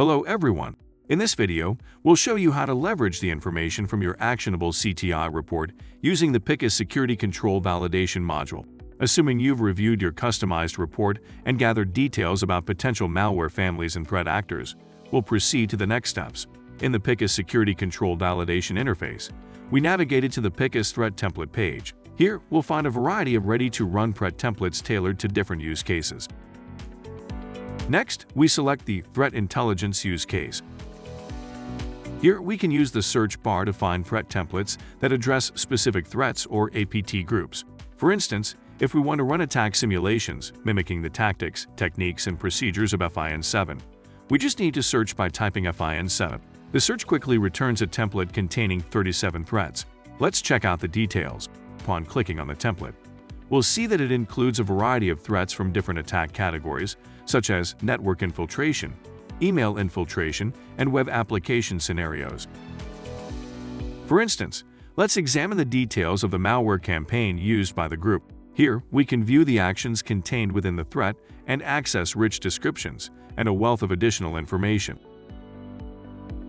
Hello everyone! In this video, we'll show you how to leverage the information from your actionable CTI report using the Picus Security Control Validation module. Assuming you've reviewed your customized report and gathered details about potential malware families and threat actors, we'll proceed to the next steps. In the Picus Security Control Validation interface, we navigated to the Picus Threat Template page. Here, we'll find a variety of ready-to-run threat templates tailored to different use cases. Next, we select the Threat Intelligence use case. Here, we can use the search bar to find threat templates that address specific threats or APT groups. For instance, if we want to run attack simulations mimicking the tactics, techniques, and procedures of FIN7, we just need to search by typing FIN7. The search quickly returns a template containing 37 threats. Let's check out the details. Upon clicking on the template, we'll see that it includes a variety of threats from different attack categories, such as network infiltration, email infiltration, and web application scenarios. For instance, let's examine the details of the malware campaign used by the group. Here, we can view the actions contained within the threat and access rich descriptions and a wealth of additional information.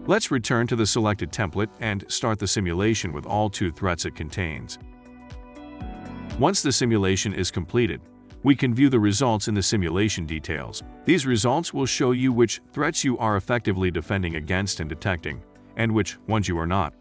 Let's return to the selected template and start the simulation with all 2 threats it contains. Once the simulation is completed, we can view the results in the simulation details. These results will show you which threats you are effectively defending against and detecting, and which ones you are not.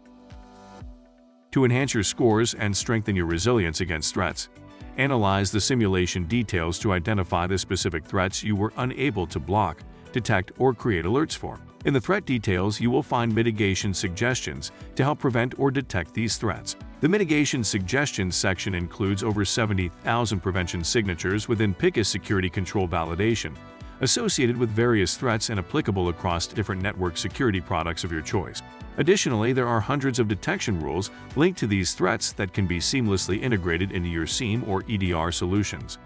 To enhance your scores and strengthen your resilience against threats, analyze the simulation details to identify the specific threats you were unable to block, detect, or create alerts for. In the threat details, you will find mitigation suggestions to help prevent or detect these threats. The mitigation suggestions section includes over 70,000 prevention signatures within Picus Security Control Validation, associated with various threats and applicable across different network security products of your choice. Additionally, there are hundreds of detection rules linked to these threats that can be seamlessly integrated into your SIEM or EDR solutions.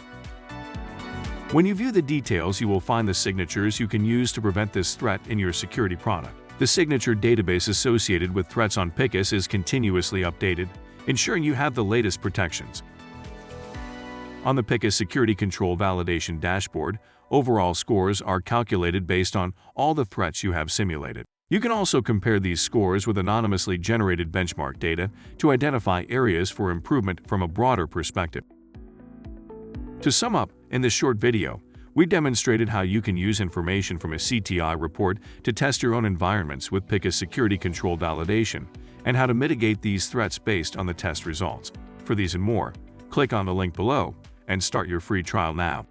When you view the details, you will find the signatures you can use to prevent this threat in your security product. The signature database associated with threats on Picus is continuously updated, ensuring you have the latest protections. On the Picus Security Control Validation dashboard, overall scores are calculated based on all the threats you have simulated. You can also compare these scores with anonymously generated benchmark data to identify areas for improvement from a broader perspective. To sum up, in this short video, we demonstrated how you can use information from a CTI report to test your own environments with Picus Security Control Validation, and how to mitigate these threats based on the test results. For these and more, click on the link below and start your free trial now.